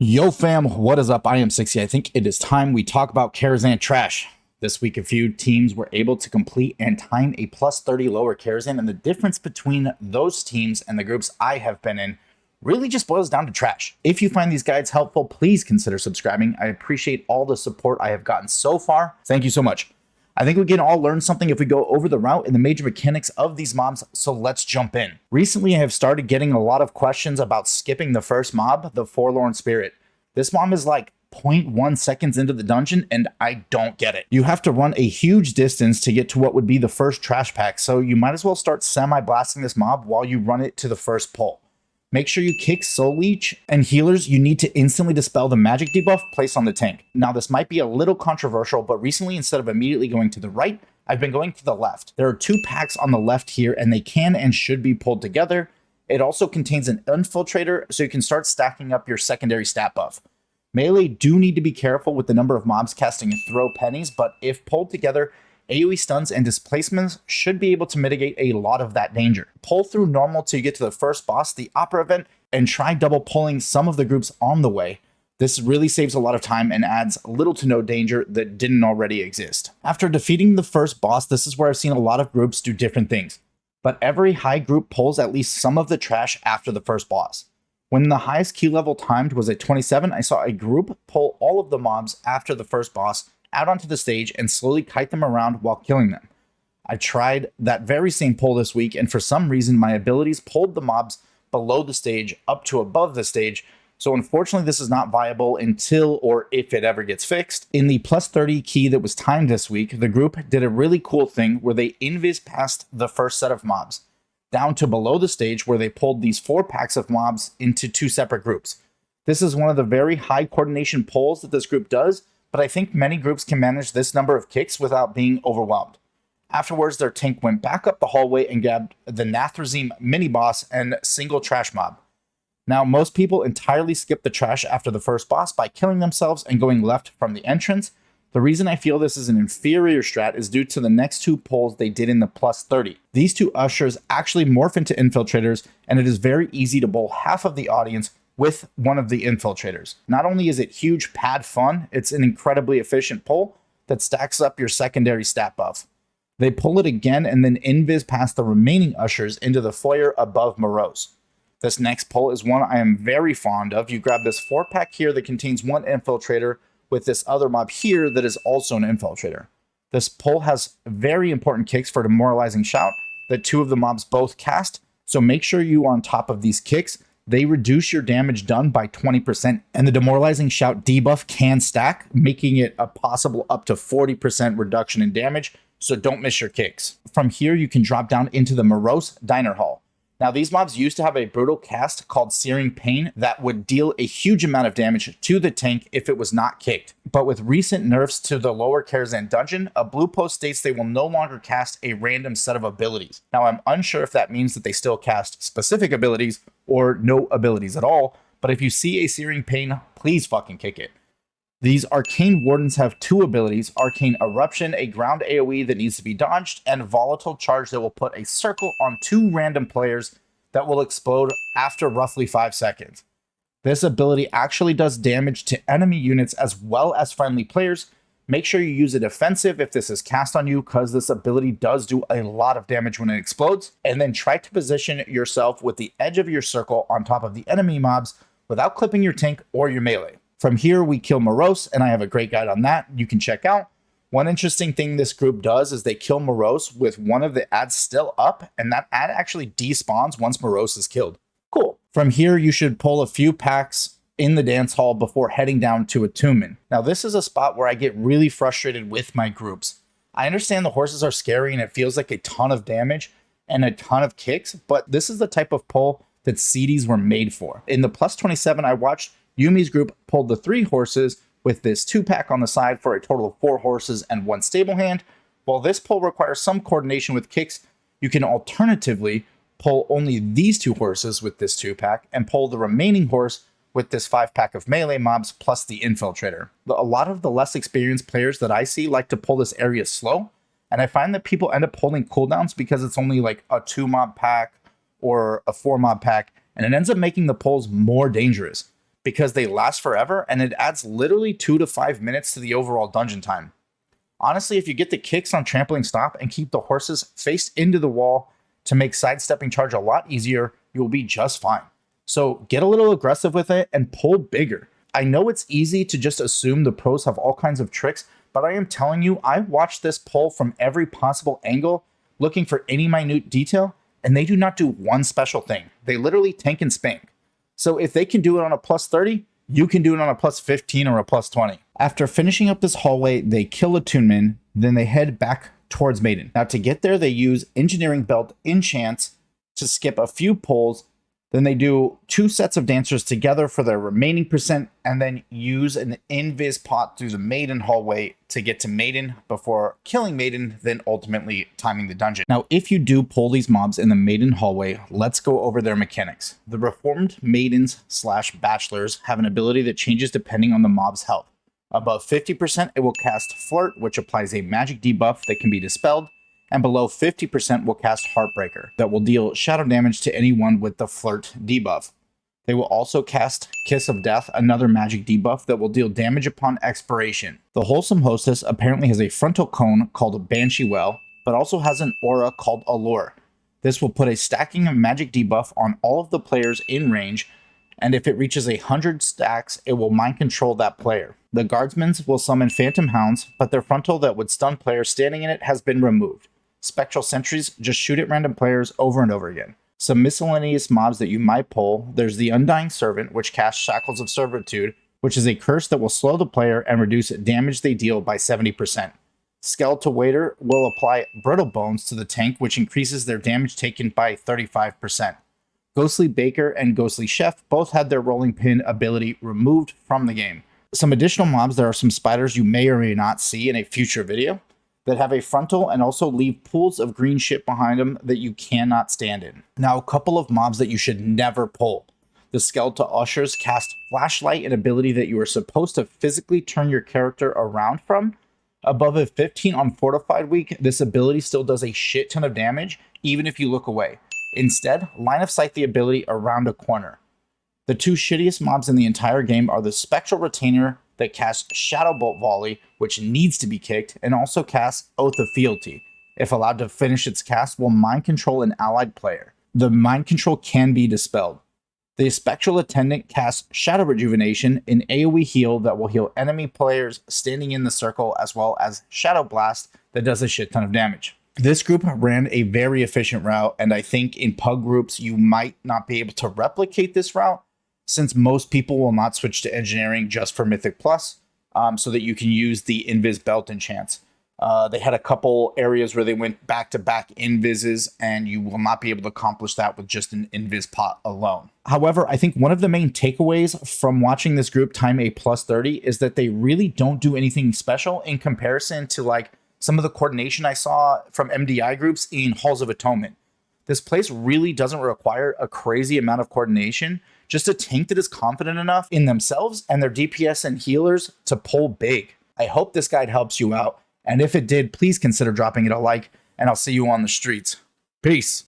Yo fam, what is up? I am 60. I think it is time we talk about Karazhan trash. This week, a few teams were able to complete and time a plus 30 lower Karazhan, and the difference between those teams and the groups I have been in really just boils down to trash. If you find these guides helpful, please consider subscribing. I appreciate all the support I have gotten so far. Thank you so much. I think we can all learn something if we go over the route and the major mechanics of these mobs, so let's jump in. Recently, I have started getting a lot of questions about skipping the first mob, the Forlorn Spirit. This mob is like 0.1 seconds into the dungeon, and I don't get it. You have to run a huge distance to get to what would be the first trash pack, so you might as well start semi-blasting this mob while you run it to the first pull. Make sure you kick Soul Leech, and healers, you need to instantly dispel the magic debuff placed on the tank. Now this might be a little controversial, but recently instead of immediately going to the right, I've been going to the left. There are two packs on the left here, and they can and should be pulled together. It also contains an infiltrator, so you can start stacking up your secondary stat buff. Melee do need to be careful with the number of mobs casting throw pennies, but if pulled together, AoE stuns and displacements should be able to mitigate a lot of that danger. Pull through normal till you get to the first boss, the Opera event, and try double pulling some of the groups on the way. This really saves a lot of time and adds little to no danger that didn't already exist. After defeating the first boss, this is where I've seen a lot of groups do different things, but every high group pulls at least some of the trash after the first boss. When the highest key level timed was at 27, I saw a group pull all of the mobs after the first boss out onto the stage and slowly kite them around while killing them. I tried that very same pull this week, and for some reason my abilities pulled the mobs below the stage up to above the stage, so unfortunately this is not viable until or if it ever gets fixed. In the plus 30 key that was timed this week, the group did a really cool thing where they invis past the first set of mobs down to below the stage, where they pulled these 4 packs of mobs into 2 separate groups. This is one of the very high coordination pulls that this group does, but I think many groups can manage this number of kicks without being overwhelmed. Afterwards, their tank went back up the hallway and grabbed the Nathrazim mini boss and single trash mob. Now, most people entirely skip the trash after the first boss by killing themselves and going left from the entrance. The reason I feel this is an inferior strat is due to the next 2 pulls they did in the plus 30. These 2 ushers actually morph into infiltrators, and it is very easy to bowl half of the audience with one of the infiltrators. Not only is it huge pad fun, it's an incredibly efficient pull that stacks up your secondary stat buff. They pull it again and then invis past the remaining ushers into the foyer above Morose. This next pull is one I am very fond of. You grab this 4-pack here that contains 1 infiltrator with this other mob here that is also an infiltrator. This pull has very important kicks for demoralizing shout that 2 of the mobs both cast, so make sure you are on top of these kicks. They reduce your damage done by 20%, and the demoralizing shout debuff can stack, making it a possible up to 40% reduction in damage, so don't miss your kicks. From here, you can drop down into the Morose Diner Hall. Now, these mobs used to have a brutal cast called Searing Pain that would deal a huge amount of damage to the tank if it was not kicked. But with recent nerfs to the Lower Karazhan dungeon, a blue post states they will no longer cast a random set of abilities. Now, I'm unsure if that means that they still cast specific abilities or no abilities at all, but if you see a Searing Pain, please fucking kick it. These Arcane Wardens have 2 abilities, Arcane Eruption, a ground AoE that needs to be dodged, and Volatile Charge that will put a circle on 2 random players that will explode after roughly 5 seconds. This ability actually does damage to enemy units as well as friendly players. Make sure you use a defensive if this is cast on you, because this ability does do a lot of damage when it explodes, and then try to position yourself with the edge of your circle on top of the enemy mobs without clipping your tank or your melee. From here, we kill Morose, and I have a great guide on that you can check out. One interesting thing this group does is they kill Morose with one of the ads still up, and that ad actually despawns once Morose is killed. Cool. From here, you should pull a few packs in the dance hall before heading down to Attunement. Now, this is a spot where I get really frustrated with my groups. I understand the horses are scary and it feels like a ton of damage and a ton of kicks, but this is the type of pull that CDs were made for. In the plus 27, I watched Yumi's group pulled the 3 horses with this 2-pack on the side for a total of 4 horses and 1 stable hand. While this pull requires some coordination with kicks, you can alternatively pull only these 2 horses with this 2-pack and pull the remaining horse with this 5-pack of melee mobs plus the infiltrator. A lot of the less experienced players that I see like to pull this area slow, and I find that people end up pulling cooldowns because it's only like a 2-mob pack or a 4-mob pack, and it ends up making the pulls more dangerous. because they last forever and it adds literally 2 to 5 minutes to the overall dungeon time. Honestly, if you get the kicks on trampling stop and keep the horses faced into the wall to make sidestepping charge a lot easier, you will be just fine. So get a little aggressive with it and pull bigger. I know it's easy to just assume the pros have all kinds of tricks, but I am telling you, I watched this pull from every possible angle, looking for any minute detail, and they do not do one special thing. They literally tank and spank. So if they can do it on a plus 30, you can do it on a plus 15 or a plus 20. After finishing up this hallway, they kill Attunement, then they head back towards Maiden. Now to get there, they use Engineering Belt Enchants to skip a few pulls. Then they do 2 sets of dancers together for their remaining percent, and then use an invis pot through the Maiden hallway to get to Maiden before killing Maiden, then ultimately timing the dungeon. Now, if you do pull these mobs in the Maiden hallway, let's go over their mechanics. The Reformed Maidens / Bachelors have an ability that changes depending on the mob's health. Above 50%, it will cast Flirt, which applies a magic debuff that can be dispelled, and below 50% will cast Heartbreaker, that will deal shadow damage to anyone with the Flirt debuff. They will also cast Kiss of Death, another magic debuff that will deal damage upon expiration. The Wholesome Hostess apparently has a frontal cone called Banshee Well, but also has an aura called Allure. This will put a stacking of magic debuff on all of the players in range, and if it reaches 100 stacks, it will mind control that player. The Guardsmen will summon Phantom Hounds, but their frontal that would stun players standing in it has been removed. Spectral Sentries just shoot at random players over and over again. Some miscellaneous mobs that you might pull, there's the Undying Servant, which casts Shackles of Servitude, which is a curse that will slow the player and reduce damage they deal by 70%. Skeletal Waiter will apply Brittle Bones to the tank, which increases their damage taken by 35%. Ghostly Baker and Ghostly Chef both had their Rolling Pin ability removed from the game. Some additional mobs, there are some spiders you may or may not see in a future video that have a frontal and also leave pools of green shit behind them that you cannot stand in. Now, a couple of mobs that you should never pull. The Skeletal Ushers cast Flashlight, an ability that you are supposed to physically turn your character around from. Above a 15 on Fortified Week, this ability still does a shit ton of damage, even if you look away. Instead, line of sight the ability around a corner. The 2 shittiest mobs in the entire game are the Spectral Retainer that casts Shadow Bolt Volley, which needs to be kicked, and also casts Oath of Fealty. If allowed to finish its cast, will mind control an allied player. The mind control can be dispelled. The Spectral Attendant casts Shadow Rejuvenation, an AoE heal that will heal enemy players standing in the circle, as well as Shadow Blast that does a shit ton of damage. This group ran a very efficient route, and I think in pug groups you might not be able to replicate this route, since most people will not switch to engineering just for Mythic Plus, so that you can use the Invis Belt Enchants. They had a couple areas where they went back-to-back Invises, and you will not be able to accomplish that with just an Invis pot alone. However, I think one of the main takeaways from watching this group time a plus 30 is that they really don't do anything special in comparison to like some of the coordination I saw from MDI groups in Halls of Atonement. This place really doesn't require a crazy amount of coordination, just a tank that is confident enough in themselves and their DPS and healers to pull big. I hope this guide helps you out, and if it did, please consider dropping it a like, and I'll see you on the streets. Peace.